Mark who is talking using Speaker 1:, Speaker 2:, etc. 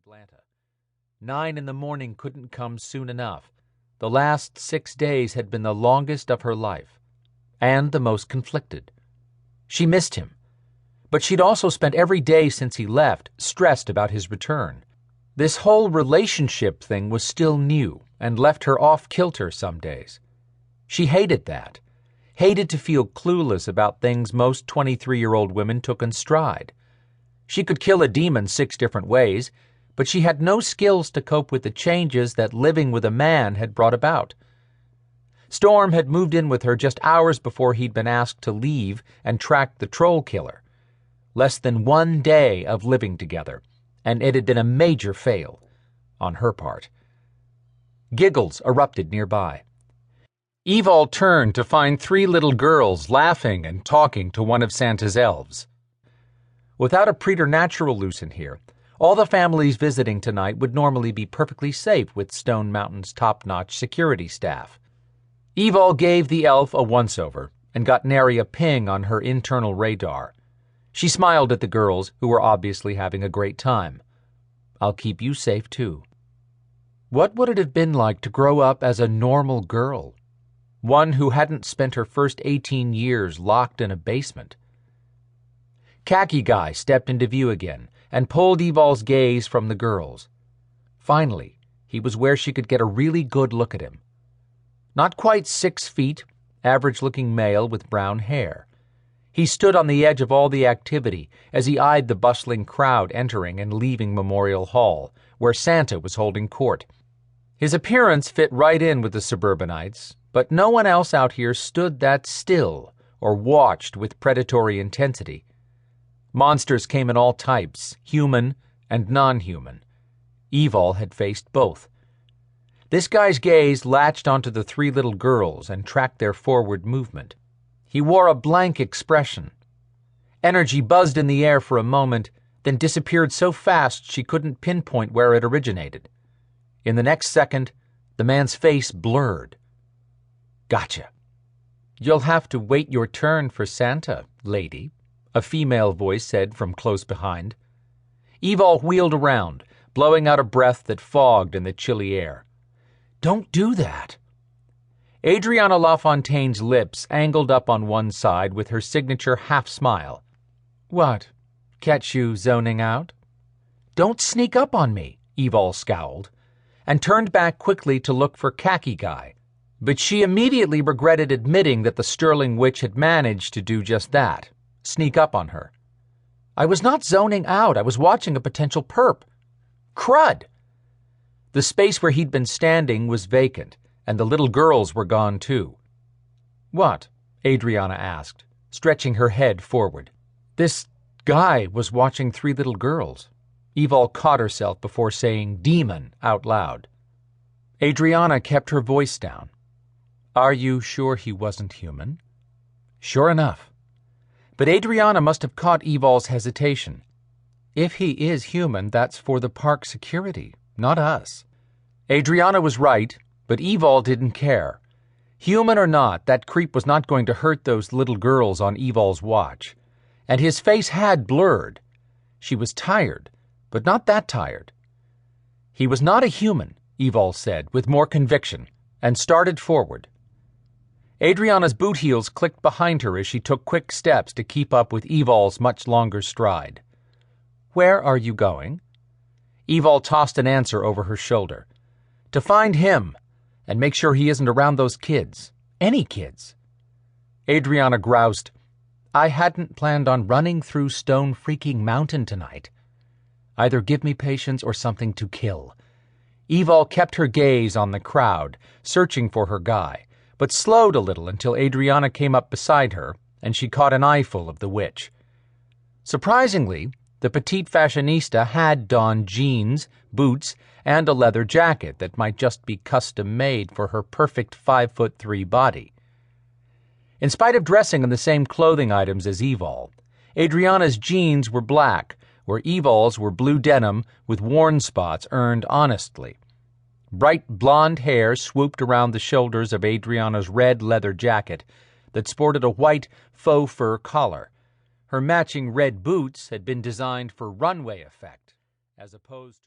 Speaker 1: Atlanta. 9 in the morning couldn't come soon enough. The last 6 days had been the longest of her life, and the most conflicted. She missed him, but she'd also spent every day since he left stressed about his return. This whole relationship thing was still new and left her off-kilter some days. She hated that. Hated to feel clueless about things most 23-year-old women took in stride. She could kill a demon 6 different ways, but she had no skills to cope with the changes that living with a man had brought about. Storm had moved in with her just hours before he'd been asked to leave and track the troll killer. Less than 1 day of living together, and it had been a major fail on her part. Giggles erupted nearby. Evalle turned to find 3 little girls laughing and talking to one of Santa's elves. Without a preternatural loose in here, all the families visiting tonight would normally be perfectly safe with Stone Mountain's top-notch security staff. Evalle gave the elf a once-over and got nary a ping on her internal radar. She smiled at the girls, who were obviously having a great time. "I'll keep you safe, too." What would it have been like to grow up as a normal girl? One who hadn't spent her first 18 years locked in a basement. Khaki Guy stepped into view again and pulled Evalle's gaze from the girls. Finally, he was where she could get a really good look at him. Not quite 6 feet, average-looking male with brown hair. He stood on the edge of all the activity as he eyed the bustling crowd entering and leaving Memorial Hall, where Santa was holding court. His appearance fit right in with the suburbanites, but no one else out here stood that still or watched with predatory intensity. Monsters came in all types, human and non-human. Evalle had faced both. This guy's gaze latched onto the 3 little girls and tracked their forward movement. He wore a blank expression. Energy buzzed in the air for a moment, then disappeared so fast she couldn't pinpoint where it originated. In the next second, the man's face blurred. "Gotcha. You'll have to wait your turn for Santa, lady," a female voice said from close behind. Evalle wheeled around, blowing out a breath that fogged in the chilly air. "Don't do that." Adriana LaFontaine's lips angled up on one side with her signature half-smile. "What? Catch you zoning out?" "Don't sneak up on me," Evalle scowled, and turned back quickly to look for Khaki Guy. But she immediately regretted admitting that the Sterling Witch had managed to do just that, sneak up on her. "I was not zoning out. I was watching a potential perp." "Crud!" The space where he'd been standing was vacant, and the little girls were gone too. "What?" Adriana asked, stretching her head forward. "This guy was watching 3 little girls." Evalle caught herself before saying demon out loud. Adriana kept her voice down. "Are you sure he wasn't human?" "Sure enough." But Adriana must have caught Evalle's hesitation. "If he is human, that's for the park security, not us." Adriana was right, but Evalle didn't care. Human or not, that creep was not going to hurt those little girls on Evalle's watch. And his face had blurred. She was tired, but not that tired. "He was not a human," Evalle said, with more conviction, and started forward. Adriana's boot heels clicked behind her as she took quick steps to keep up with Evalle's much longer stride. "Where are you going?" Evalle tossed an answer over her shoulder. "To find him, and make sure he isn't around those kids. Any kids." Adriana groused, "I hadn't planned on running through Stone freaking Mountain tonight. Either give me patience or something to kill." Evalle kept her gaze on the crowd, searching for her guy, but slowed a little until Adriana came up beside her, and she caught an eyeful of the witch. Surprisingly, the petite fashionista had donned jeans, boots, and a leather jacket that might just be custom-made for her perfect 5'3" body. In spite of dressing in the same clothing items as Evalle, Adriana's jeans were black, where Evalle's were blue denim with worn spots earned honestly. Bright blonde hair swooped around the shoulders of Adriana's red leather jacket that sported a white faux fur collar. Her matching red boots had been designed for runway effect, as opposed to